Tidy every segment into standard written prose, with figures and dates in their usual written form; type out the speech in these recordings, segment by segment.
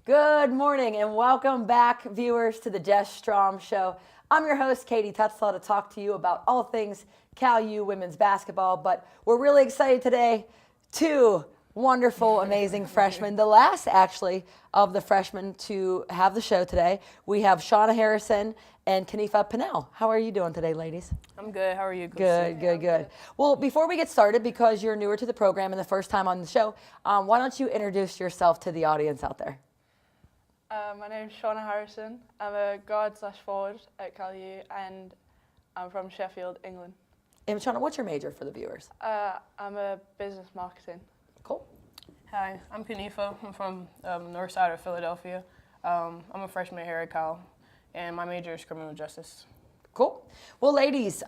Good morning and welcome back, viewers, to the Jess Strom Show. I'm your host, Katie Tutzlaw, to talk to you about all things Cal U women's basketball. But we're really excited today. Two wonderful, amazing freshmen. The last, actually, of the freshmen to have the show today. We have Shauna Harrison and Khanifah Pannell. How are you doing today, ladies? I'm good. How are you? Good. Well, before we get started, because you're newer to the program and the first time on the show, why don't you introduce yourself to the audience out there? My name's Shauna Harrison. I'm a guard/forward at Cal U, and I'm from Sheffield, England. And Shauna, what's your major for the viewers? I'm a business marketing. Cool. Hi, I'm Khanifah. I'm from north side of Philadelphia. I'm a freshman here at Cal, and my major is criminal justice. Cool. Well, ladies,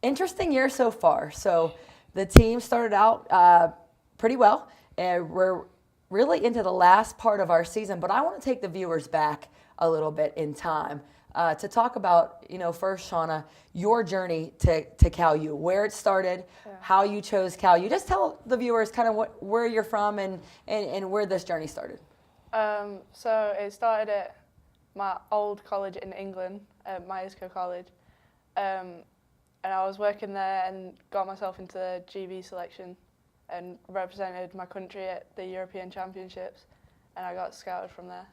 interesting year so far. So the team started out pretty well, and we're really into the last part of our season. But I want to take the viewers back a little bit in time to talk about, first, Shauna, your journey to Cal U, where it started, how you chose Cal U. Just tell the viewers kind of where you're from and where this journey started. So it started at my old college in England, at Myerscough College. And I was working there and got myself into the GB selection and represented my country at the European Championships. And I got scouted from there.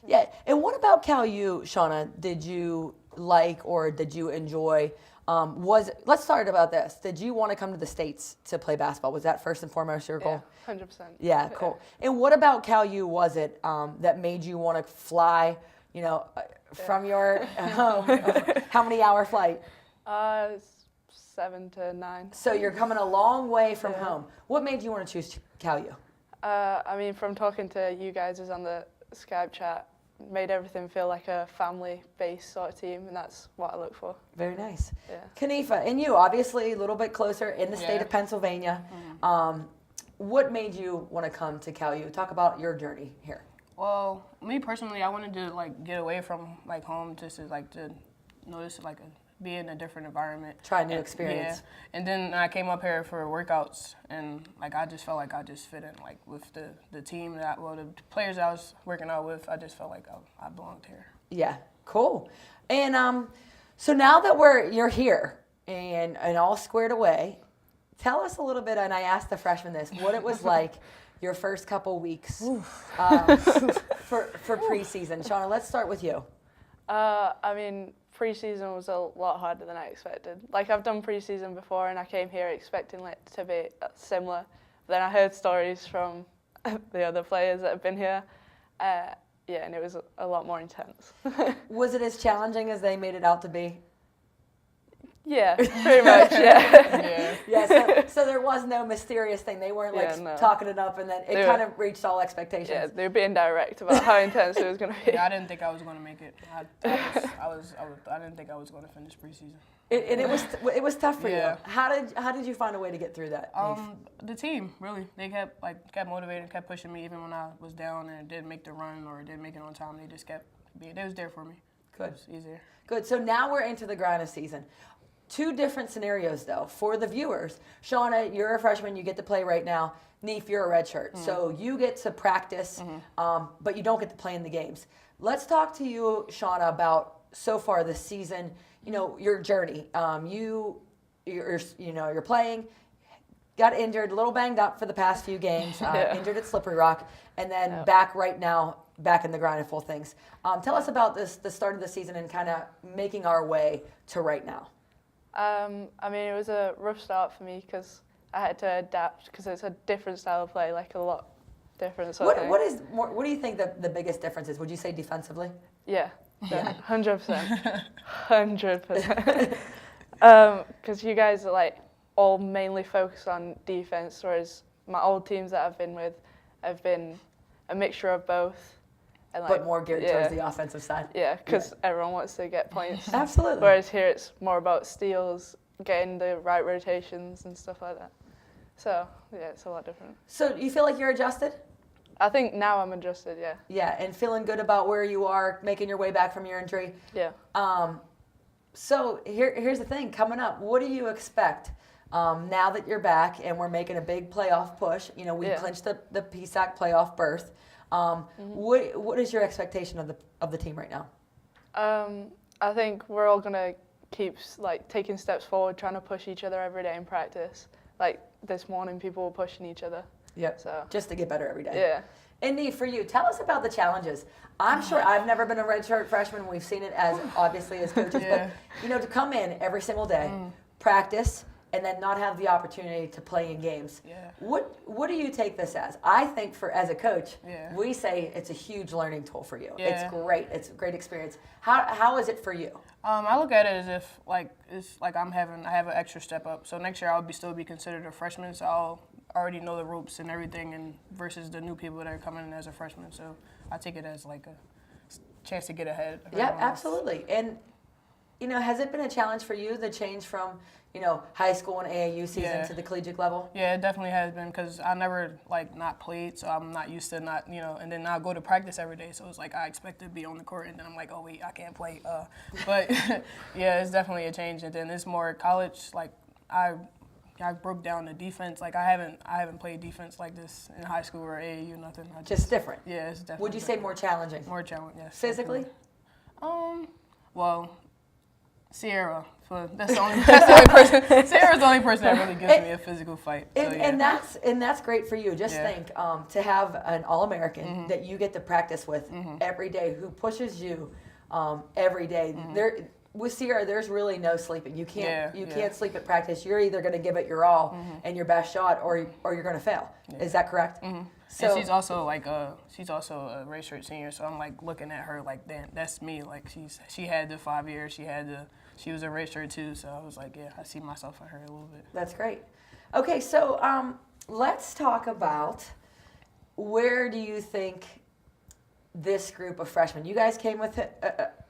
Yeah, and what about Cal U, Shauna, did you like or did you enjoy? Let's start about this. Did you want to come to the States to play basketball? Was that first and foremost your goal? Yeah, 100%. Yeah, cool. And what about Cal U was it that made you want to fly, from your home? How many hour flight? 7 to 9. So you're coming a long way from home. What made you want to choose Cal U? From talking to you guys on the Skype chat, made everything feel like a family-based sort of team, and that's what I look for. Very nice. Yeah. Khanifah, and you, obviously a little bit closer in the state of Pennsylvania. Mm-hmm. What made you want to come to Cal U? Talk about your journey here. Well, me personally, I wanted to get away from home, just to to notice be in a different environment. Try a new experience. Yeah. And then I came up here for workouts, and I just felt like I just fit in with the team the players I was working out with. I just felt like I belonged here. Yeah, cool. And so now that you're here and all squared away, tell us a little bit. And I asked the freshmen this: what it was like your first couple weeks for preseason. Shauna, let's start with you. Preseason was a lot harder than I expected. I've done preseason before, and I came here expecting it to be similar. Then I heard stories from the other players that have been here, and it was a lot more intense. Was it as challenging as they made it out to be? Yeah, pretty much, yeah. Yeah, so there was no mysterious thing. They weren't talking it up, and then it kind of reached all expectations. Yeah, they were being direct about how intense it was going to be. Yeah, I didn't think I was going to make it. I didn't think I was going to finish preseason. It was tough for you. How did you find a way to get through that? The team, really. They kept motivating, kept pushing me even when I was down and didn't make the run or didn't make it on time. They just they was there for me. Good. It was easier. Good. So now we're into the grind of season. Two different scenarios, though, for the viewers. Shauna, you're a freshman. You get to play right now. Neef, you're a redshirt. Mm-hmm. So you get to practice, but you don't get to play in the games. Let's talk to you, Shauna, about so far this season, your journey. You're playing, got injured, a little banged up for the past few games, injured at Slippery Rock, and then back right now, back in the grind of full things. Tell us about the start of the season and kind of making our way to right now. It was a rough start for me because I had to adapt because it's a different style of play, a lot different sort of thing. What do you think the biggest difference is? Would you say defensively? Yeah, 100%. 100%. Because you guys are all mainly focused on defense, whereas my old teams that I've been with have been a mixture of both. And but more geared towards the offensive side. Yeah, because everyone wants to get points. Absolutely. Whereas here it's more about steals, getting the right rotations and stuff like that. So, it's a lot different. So, you feel like you're adjusted? I think now I'm adjusted, yeah. Yeah, and feeling good about where you are, making your way back from your injury. Yeah. So, here's the thing coming up. What do you expect Now that you're back and we're making a big playoff push, you know, we clinched the PSAC playoff berth. What is your expectation of the team right now? I think we're all gonna keep like taking steps forward, trying to push each other every day in practice. Like this morning, people were pushing each other. Yep. So just to get better every day. Yeah. Indy, for you, tell us about the challenges. I'm sure I've never been a redshirt freshman. We've seen it as obviously as coaches, but you know, to come in every single day, practice, and then not have the opportunity to play in games. Yeah. What do you take this as? I think as a coach, we say it's a huge learning tool for you. Yeah. It's great. It's a great experience. How is it for you? I look at it as if I have an extra step up. So next year I'll still be considered a freshman, so I'll already know the ropes and everything, and versus the new people that are coming in as a freshman. So I take it as like a chance to get ahead. Yeah, absolutely. And you know, has it been a challenge for you, the change from, you know, high school and AAU season to the collegiate level? Yeah, it definitely has been, because I never not played, so I'm not used to not, you know, and then I go to practice every day, so it's like I expect to be on the court, and then I'm like, oh wait, I can't play. But yeah, it's definitely a change, and then it's more college. Like I broke down the defense. Like I haven't played defense like this in high school or AAU, nothing. Just different. Yeah, it's definitely. Would you say more challenging? More challenging, yes. Physically? Well, Sierra. So that's the only person. Sierra's the only person that really gives me a physical fight. So, and that's great for you. Just think to have an All-American that you get to practice with every day, who pushes you every day. With Sierra, there's really no sleeping. You can't sleep at practice. You're either going to give it your all and your best shot, or you're going to fail. Yeah. Is that correct? So, and she's also a redshirt senior. So I'm like looking at her like, damn, that's me. Like she had the 5 years. She was a redshirt too. So I was like, yeah, I see myself in her a little bit. That's great. Okay, so let's talk about, where do you think this group of freshmen, you guys came with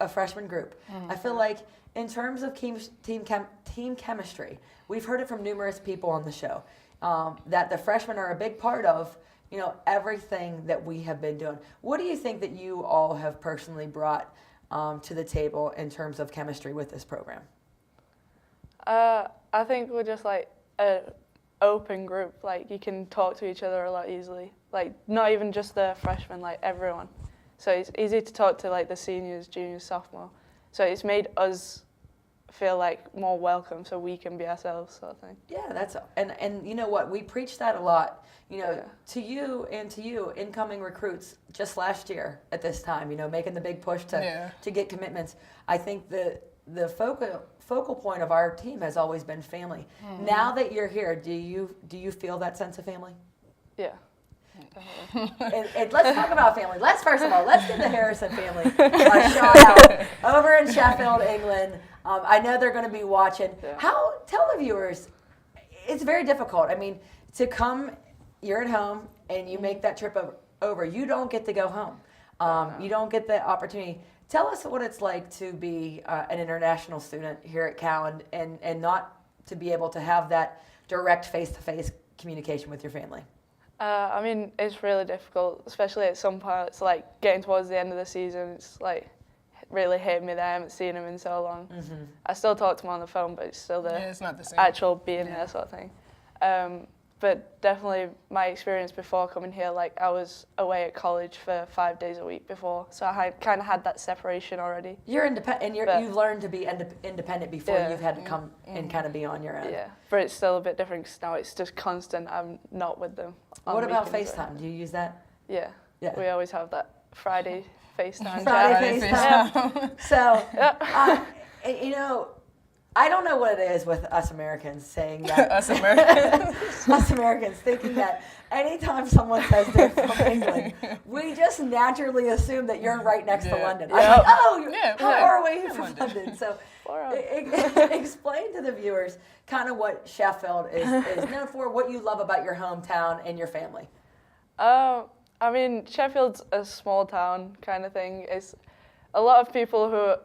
a freshman group. I feel like in terms of team chemistry, we've heard it from numerous people on the show, that the freshmen are a big part of, you know, everything that we have been doing. What do you think that you all have personally brought to the table in terms of chemistry with this program? I think we're just like an open group. Like you can talk to each other a lot easily. Like not even just the freshmen, like everyone. So it's easy to talk to like the seniors, juniors, sophomore. So it's made us feel like more welcome, so we can be ourselves, sort of thing. Yeah, and you know what, we preach that a lot. You know, to you, incoming recruits, just last year at this time, you know, making the big push to get commitments. I think the focal point of our team has always been family. Now that you're here, do you feel that sense of family? Yeah. And let's talk about family. First of all, let's get the Harrison family a shout out over in Sheffield, England. I know they're going to be watching. Tell the viewers, it's very difficult. I mean, to come, you're at home and you make that trip over. You don't get to go home. You don't get the opportunity. Tell us what it's like to be an international student here at Cal and not to be able to have that direct face-to-face communication with your family. I mean, it's really difficult, especially at some parts, like getting towards the end of the season. It's like really hit me that I haven't seen him in so long. I still talk to him on the phone, but it's still it's not the same. Actual being there sort of thing. But definitely my experience before coming here, like I was away at college for 5 days a week before, so I kind of had that separation already. You're independent, and you've learned to be independent before you've had to come and kind of be on your own. Yeah, but it's still a bit different because now it's just constant. I'm not with them. What about FaceTime? Do you use that? Yeah. We always have that Friday FaceTime. Friday FaceTime. So, you know, I don't know what it is with us Americans saying that. Us Americans thinking that anytime someone says they're from England, we just naturally assume that you're right next to London. I'm like, how far away are you from London? So explain to the viewers kind of what Sheffield is known for, what you love about your hometown and your family. I mean, Sheffield's a small town kind of thing. It's a lot of people who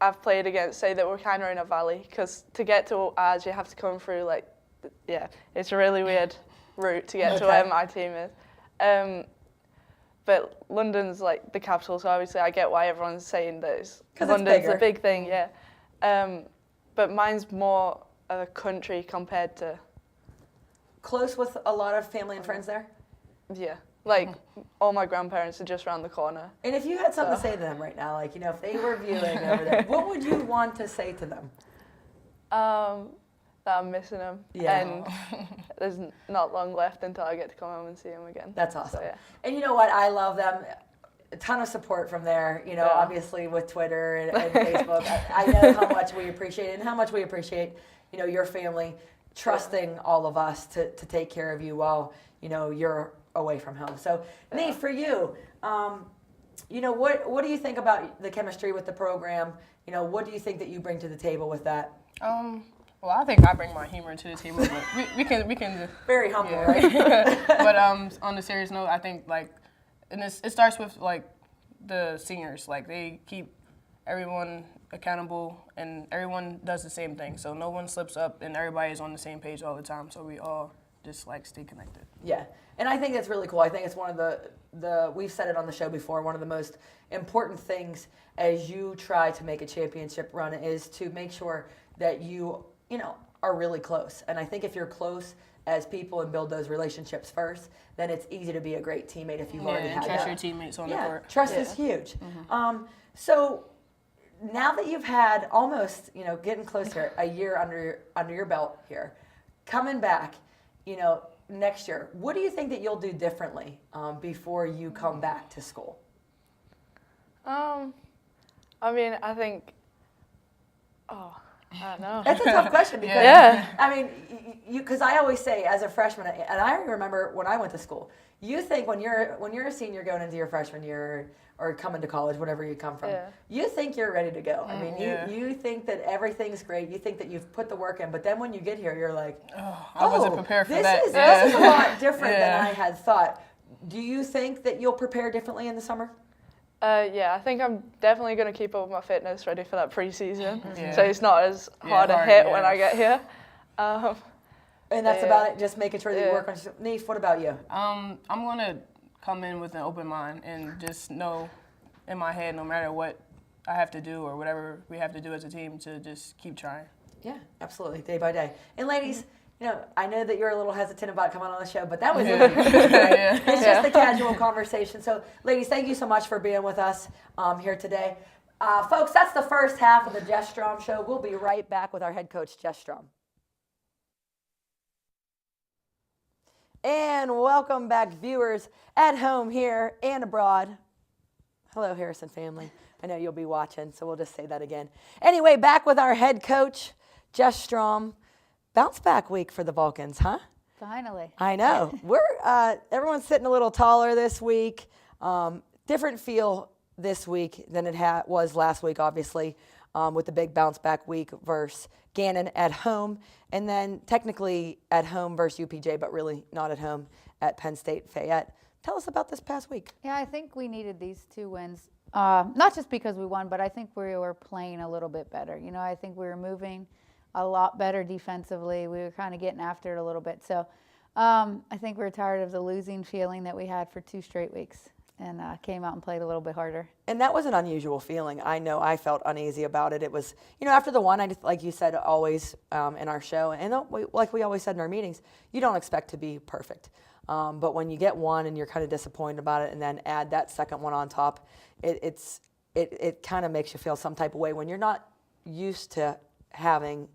I've played against say that we're kind of in a valley, because to get to ours you have to come through it's a really weird route to get to where my team is. But London's like the capital, so obviously I get why everyone's saying that London's the big thing, But mine's more a country compared to, Close with a lot of family and friends there? yeah. Like, all my grandparents are just around the corner. And if you had something to say to them right now, like, if they were viewing over there, what would you want to say to them? That I'm missing them. Yeah. And there's not long left until I get to come home and see them again. That's awesome. So, yeah. And you know what? I love them. A ton of support from there, obviously with Twitter and Facebook. I know how much we appreciate it and how much we appreciate, your family trusting all of us to take care of you while, you're away from home. So, Nee, for you, what do you think about the chemistry with the program? What do you think that you bring to the table with that? Well, I think I bring my humor to the table, but we can. Very humble, Yeah. right? But on the serious note, I think and it starts with the seniors. They keep everyone accountable, and everyone does the same thing. So no one slips up, and everybody is on the same page all the time. So we all just stay connected. Yeah, and I think that's really cool. I think it's one of the we've said it on the show before. One of the most important things as you try to make a championship run is to make sure that you are really close. And I think if you're close as people and build those relationships first, then it's easy to be a great teammate if you've already had trust that. your teammates on the court. Trust is huge. So now that you've had almost, getting closer, a year under your belt here, coming back, next year, what do you think that you'll do differently before you come back to school? I think, I don't know. That's a tough question because, Yeah. I mean, because I always say as a freshman, and I remember when I went to school, you think when you're a senior going into your freshman year or coming to college, whatever you come from, you think you're ready to go. I mean, you think that everything's great. You think that you've put the work in, but then when you get here, you're like, I wasn't prepared for that. This is a lot different than I had thought. Do you think that you'll prepare differently in the summer? I think I'm definitely going to keep up with my fitness ready for that preseason, so it's not as hard a hit when I get here. And that's about it, just making sure that you work on yourself. Neef, what about you? I'm going to come in with an open mind and just know in my head, no matter what I have to do or whatever we have to do as a team, to just keep trying. Yeah, absolutely, day by day. And ladies, I know that you're a little hesitant about coming on the show, but that was easy. Right? It's just a casual conversation. So, ladies, thank you so much for being with us here today. Folks, that's the first half of the Jess Strom Show. We'll be right back with our head coach, Jess Strom. And welcome back, viewers at home here and abroad. Hello, Harrison family. I know you'll be watching, so we'll just say that again. Anyway, back with our head coach, Jess Strom. Bounce back week for the Vulcans, huh? Finally. I know. Everyone's sitting a little taller this week. Different feel this week than it was last week, obviously, with the big bounce back week versus Gannon at home, and then technically at home versus UPJ, but really not at home at Penn State Fayette. Tell us about this past week. Yeah, I think we needed these 2 wins, not just because we won, but I think we were playing a little bit better. I think we were moving a lot better defensively. We were kind of getting after it a little bit. So I think we're tired of the losing feeling that we had for 2 straight weeks, and came out and played a little bit harder. And that was an unusual feeling. I know I felt uneasy about it. It was, after the one, like you said, always in our show, and like we always said in our meetings, you don't expect to be perfect. But when you get one and you're kind of disappointed about it, and then add that second one on top, it kind of makes you feel some type of way when you're not used to having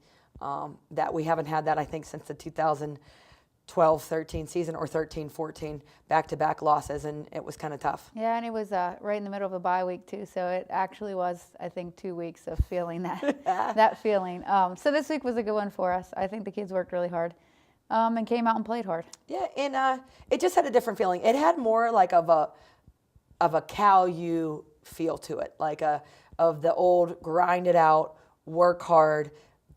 that. We haven't had that, I think, since the 2012-13 season, or 13-14 back-to-back losses, and it was kind of tough. Yeah, and it was right in the middle of a bye week too, so it actually was, I think, 2 weeks of feeling that feeling. So this week was a good one for us. I think the kids worked really hard and came out and played hard. Yeah, and it just had a different feeling. It had more like of a Cal U feel to it, like of the old grind it out, work hard,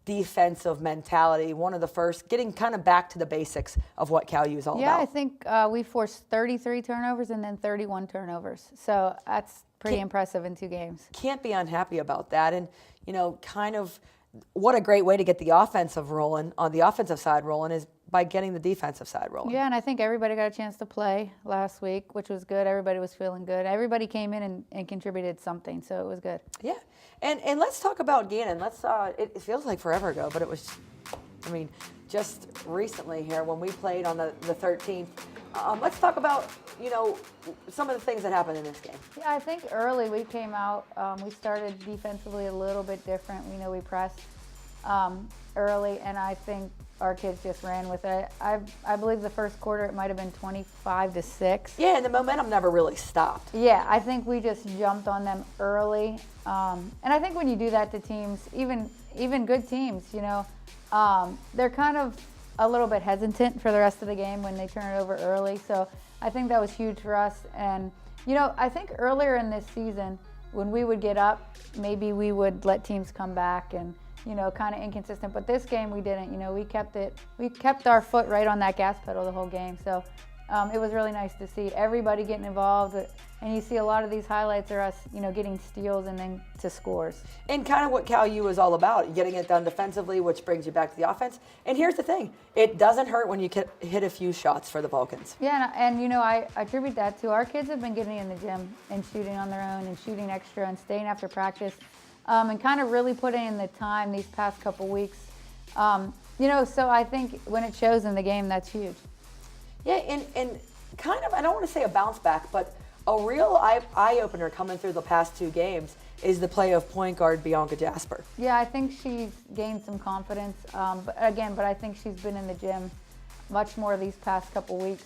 defensive mentality. One of the first, getting kind of back to the basics of what Cal U is all about. Yeah, I think we forced 33 turnovers and then 31 turnovers. So that's pretty impressive in 2 games. Can't be unhappy about that. And, kind of what a great way to get the offensive side rolling is by getting the defensive side rolling. Yeah, and I think everybody got a chance to play last week, which was good. Everybody was feeling good. Everybody came in and contributed something, so it was good. Yeah, and let's talk about Gannon. It feels like forever ago, but it was I mean, just recently here when we played on the 13th. Let's talk about, some of the things that happened in this game. Yeah, I think early we came out, we started defensively a little bit different. We pressed early, and I think our kids just ran with it. I believe the first quarter it might have been 25-6. Yeah, and the momentum never really stopped. Yeah, I think we just jumped on them early. And I think when you do that to teams, even good teams, they're kind of a little bit hesitant for the rest of the game when they turn it over early. So I think that was huge for us. And, I think earlier in this season, when we would get up, maybe we would let teams come back and, kind of inconsistent. But this game we didn't. We kept our foot right on that gas pedal the whole game. So it was really nice to see everybody getting involved. And you see a lot of these highlights are us, getting steals and then to scores. And kind of what Cal U is all about, getting it done defensively, which brings you back to the offense. And here's the thing, it doesn't hurt when you hit a few shots for the Vulcans. Yeah, and I attribute that to our kids have been getting in the gym and shooting on their own and shooting extra and staying after practice. And kind of really putting in the time these past couple weeks. So I think when it shows in the game, that's huge. Yeah, and kind of, I don't want to say a bounce back, but a real eye-opener coming through the past two games is the play of point guard Bianca Jasper. Yeah, I think she's gained some confidence. But I think she's been in the gym much more these past couple weeks.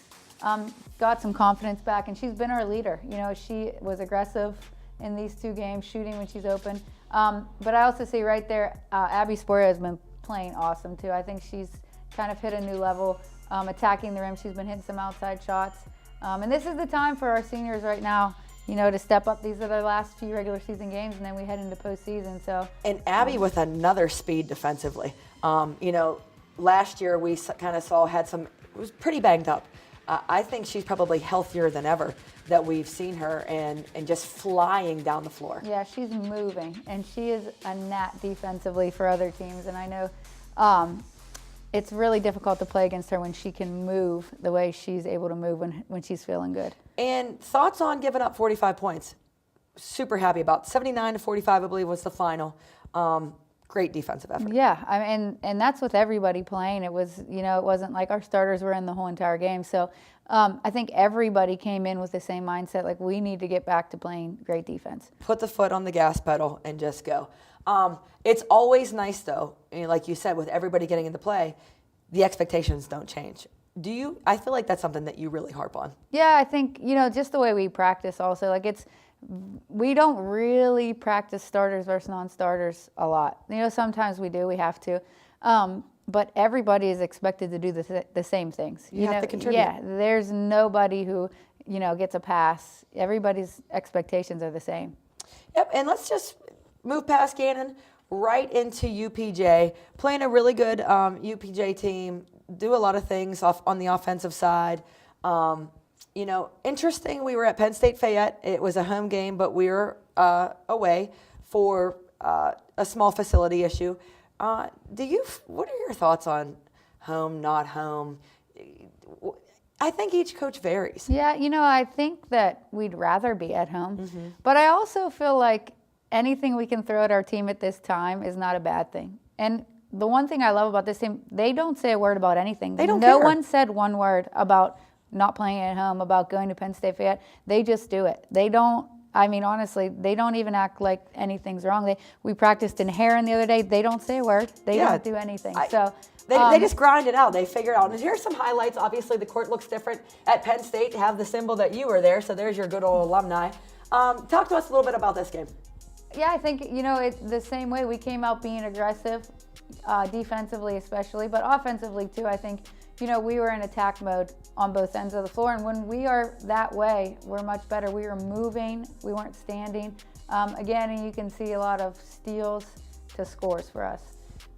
Got some confidence back, and she's been our leader. She was aggressive in these two games, shooting when she's open. But I also see right there, Abby Sporia has been playing awesome too. I think she's kind of hit a new level, attacking the rim. She's been hitting some outside shots. And this is the time for our seniors right now, to step up. These are their last few regular season games, and then we head into postseason. So. And Abby with another speed defensively. Last year we kind of was pretty banged up. I think she's probably healthier than ever that we've seen her and just flying down the floor. Yeah, she's moving, and she is a gnat defensively for other teams. And I know it's really difficult to play against her when she can move the way she's able to move when she's feeling good. And thoughts on giving up 45 points? Super happy about 79-45, I believe was the final. Great defensive effort. Yeah, and that's with everybody playing. It was, it wasn't like our starters were in the whole entire game. So I think everybody came in with the same mindset, like we need to get back to playing great defense. Put the foot on the gas pedal and just go. It's always nice, though, like you said, with everybody getting into play, the expectations don't change. I feel like that's something that you really harp on. Yeah, I think, just the way we practice also, we don't really practice starters versus non-starters a lot. Sometimes we do, we have to. But everybody is expected to do the same things. You have to contribute. Yeah, there's nobody who, gets a pass. Everybody's expectations are the same. Yep, and let's just move past Gannon right into UPJ. Playing a really good UPJ team, do a lot of things on the offensive side. Interesting, we were at Penn State Fayette. It was a home game, but we were away for a small facility issue. What are your thoughts on home, not home? I think each coach varies. Yeah, I think that we'd rather be at home. But I also feel like anything we can throw at our team at this time is not a bad thing. And the one thing I love about this team, they don't say a word about anything. They don't No care. one said one word about not playing at home, about going to Penn State Fayette. They just do it. They don't, honestly, they don't even act like anything's wrong. We practiced in Heron the other day. They don't say a word. They don't do anything. They just grind it out. They figure it out. And here's some highlights. Obviously, the court looks different at Penn State. To have the symbol that you were there, so there's your good old alumni. Talk to us a little bit about this game. Yeah, I think, it's the same way. We came out being aggressive, defensively especially, but offensively too. I think, we were in attack mode on both ends of the floor. And when we are that way, we're much better. We were moving. We weren't standing. Again, and you can see a lot of steals to scores for us.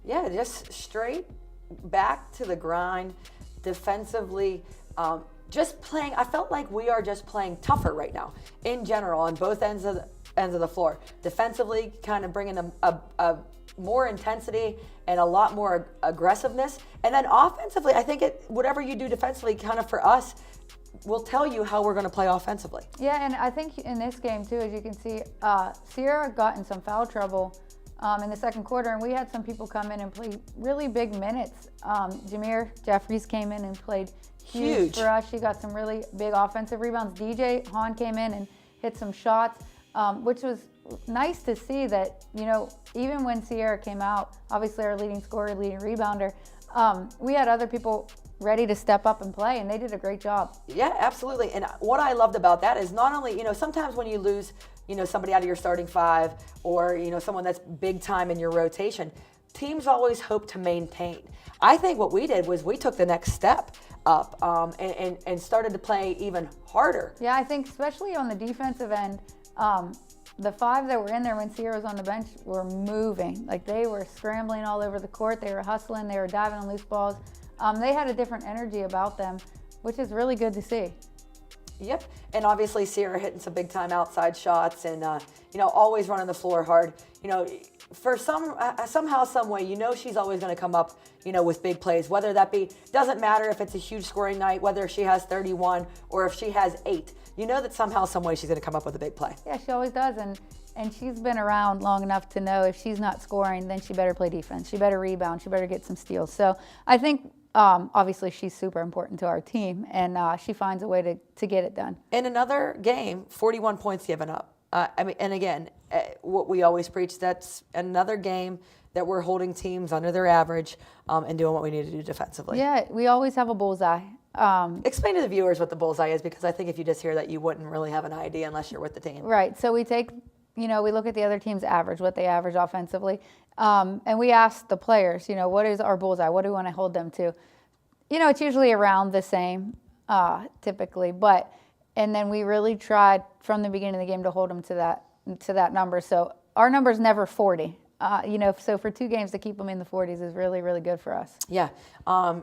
Yeah, just straight back to the grind, defensively, just playing. I felt like we are just playing tougher right now in general on both ends of the floor. Defensively, kind of bringing a more intensity and a lot more aggressiveness. And then offensively, I think whatever you do defensively, kind of for us, will tell you how we're going to play offensively. Yeah, and I think in this game too, as you can see, Sierra got in some foul trouble in the second quarter, and we had some people come in and play really big minutes. Jameer Jeffries came in and played huge for us. She got some really big offensive rebounds. DJ Hahn came in and hit some shots, which was nice to see that, even when Sierra came out, obviously our leading scorer, leading rebounder, we had other people ready to step up and play, and they did a great job. Yeah, absolutely. And what I loved about that is not only, sometimes when you lose, somebody out of your starting five or, someone that's big time in your rotation, teams always hope to maintain. I think what we did was we took the next step up and started to play even harder. Yeah, I think especially on the defensive end, the five that were in there when Sierra was on the bench were moving. Like, they were scrambling all over the court. They were hustling. They were diving on loose balls. They had a different energy about them, which is really good to see. Yep, and obviously Sierra hitting some big time outside shots and always running the floor hard. For somehow, some way, she's always going to come up, with big plays. Whether that be, doesn't matter if it's a huge scoring night, whether she has 31 or if she has 8. That somehow, some way she's going to come up with a big play. Yeah, she always does, and she's been around long enough to know if she's not scoring, then she better play defense. She better rebound. She better get some steals. So I think. Obviously, she's super important to our team, and she finds a way to get it done. In another game, 41 points given up. And again, what we always preach, that's another game that we're holding teams under their average and doing what we need to do defensively. Yeah, we always have a bullseye. Explain to the viewers what the bullseye is, because I think if you just hear that, you wouldn't really have an idea unless you're with the team. Right, so we take, we look at the other team's average, what they average offensively. And we ask the players, what is our bullseye? What do we want to hold them to? It's usually around the same, typically. And then we really tried from the beginning of the game to hold them to that number. So our number's never 40. So for 2 games to keep them in the 40s is really, really good for us. Yeah,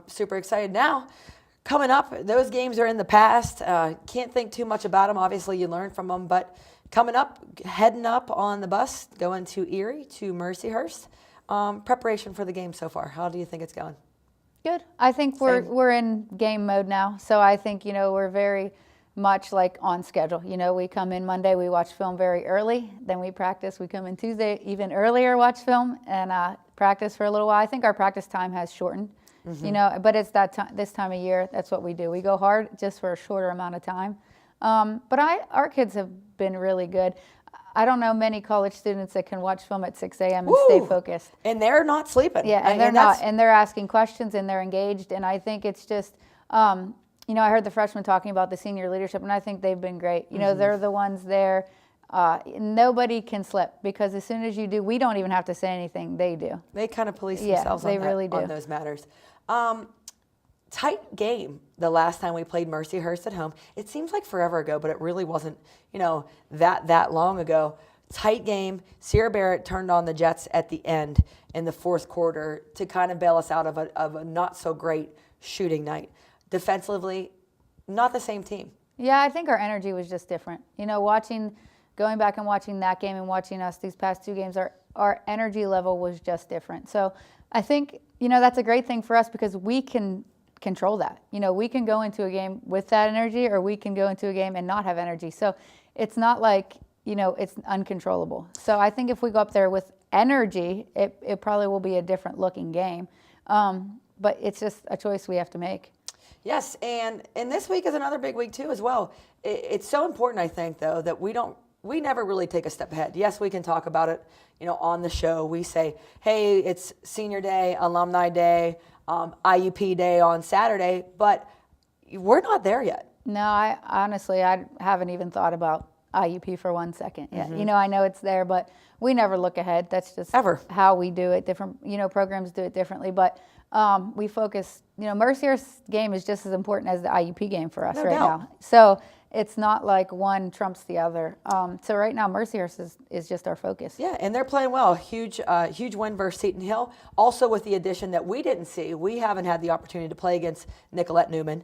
super excited. Now, coming up, those games are in the past. Can't think too much about them. Obviously, you learn from them. But coming up, heading up on the bus, going to Erie, to Mercyhurst. Preparation for the game so far. How do you think it's going? Good. I think we're in game mode now. So I think, we're very much like on schedule. We come in Monday, we watch film very early. Then we practice. We come in Tuesday even earlier, watch film, and practice for a little while. I think our practice time has shortened, but it's this time of year, that's what we do. We go hard just for a shorter amount of time. But our kids have been really good. I don't know many college students that can watch film at 6 a.m. and stay focused. And they're not sleeping. Yeah, and they're not. And they're asking questions and they're engaged. And I think it's just, I heard the freshmen talking about the senior leadership, and I think they've been great. They're the ones there. Nobody can slip, because as soon as you do, we don't even have to say anything. They do. They kind of police themselves on those matters. Tight game the last time we played Mercyhurst at home. It seems like forever ago, but it really wasn't, that long ago. Tight game. Sierra Barrett turned on the Jets at the end in the fourth quarter to kind of bail us out of a not so great shooting night. Defensively, not the same team. Yeah, I think our energy was just different. Going back and watching that game and watching us these past 2 games, our energy level was just different. So I think, that's a great thing for us, because we can control that. We can go into a game with that energy, or we can go into a game and not have energy. So it's not like, it's uncontrollable. So I think if we go up there with energy, it probably will be a different looking game. But it's just a choice we have to make. Yes, and this week is another big week too as well. It's so important, I think, though, that we never really take a step ahead. Yes, we can talk about it, on the show. We say, hey, it's senior day, alumni day, IUP day on Saturday, but we're not there yet. No, I haven't even thought about IUP for 1 second yet. Mm-hmm. I know it's there, but we never look ahead. That's just how we do it. Different, programs do it differently, but we focus, Mercyhurst's game is just as important as the IUP game for us now. So it's not like one trumps the other. So right now, Mercyhurst is just our focus. Yeah, and they're playing well. Huge win versus Seton Hill. Also with the addition that we didn't see. We haven't had the opportunity to play against Nicolette Newman.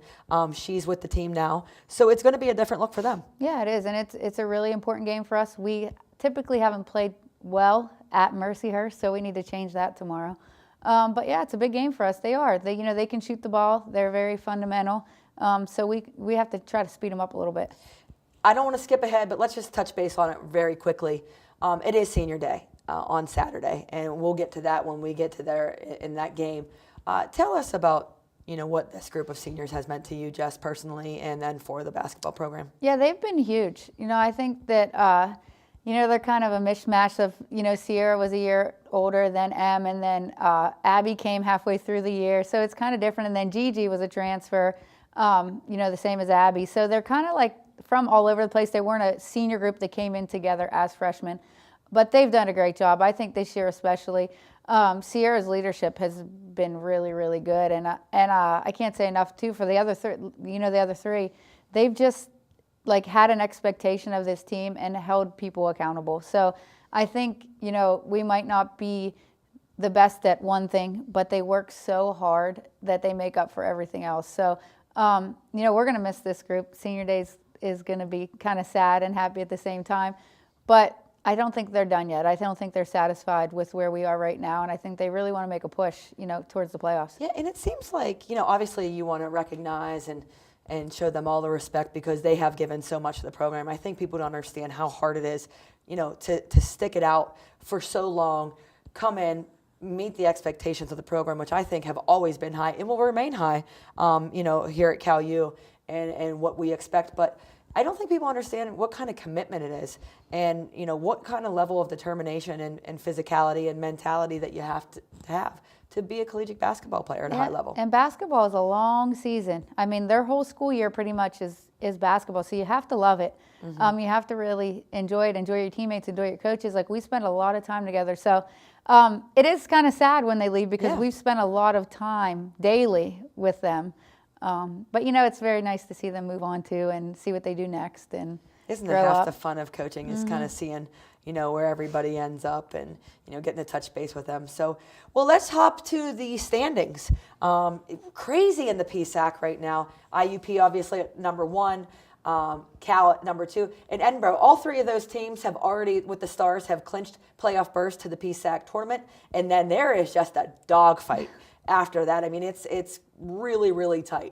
She's with the team now. So it's going to be a different look for them. Yeah, it is. And it's a really important game for us. We typically haven't played well at Mercyhurst, so we need to change that tomorrow. But yeah, it's a big game for us. They can shoot the ball. They're very fundamental. So we have to try to speed them up a little bit. I don't want to skip ahead, but let's just touch base on it very quickly. It is senior day. on Saturday, and we'll get to that when we get to there in that game. Tell us about what this group of seniors has meant to you, Jess, personally, and then for the basketball program. Yeah, they've been huge. I think that they're kind of a mishmash of Sierra was a year older than Em, and then Abby came halfway through the year, so it's kind of different. And then Gigi was a transfer, the same as Abby. So they're kind of like from all over the place. They weren't a senior group that came in together as freshmen, but they've done a great job. I think this year especially. Sierra's leadership has been really, really good, and I can't say enough too for the other three. They've just had an expectation of this team and held people accountable. So I think we might not be the best at one thing, but they work so hard that they make up for everything else. So we're going to miss this group. Senior Days is going to be kind of sad and happy at the same time, but I don't think they're done yet. I don't think they're satisfied with where we are right now, and I think they really want to make a push, towards the playoffs. Yeah, and it seems like, obviously you want to recognize and show them all the respect because they have given so much to the program. I think people don't understand how hard it is, to stick it out for so long, come in, meet the expectations of the program, which I think have always been high and will remain high, here at Cal U and what we expect. But I don't think people understand what kind of commitment it is and, what kind of level of determination and physicality and mentality that you have to be a collegiate basketball player at a high level. And basketball is a long season. I mean, their whole school year pretty much is basketball, so you have to love it. You have to really enjoy it, enjoy your teammates, enjoy your coaches. We spend a lot of time together. So it is kind of sad when they leave because we've spent a lot of time daily with them. But it's very nice to see them move on too and see what they do next. And isn't that half the fun of coaching is kind of seeing, where everybody ends up and, getting to touch base with them. So, well, let's hop to the standings. Crazy in the PSAC right now. IUP obviously at number 1, Cal at number 2, and Edinburgh. All three of those teams have already, with the Stars, have clinched playoff berths to the PSAC tournament. And then there is just a dogfight after that. I mean, it's really, really tight.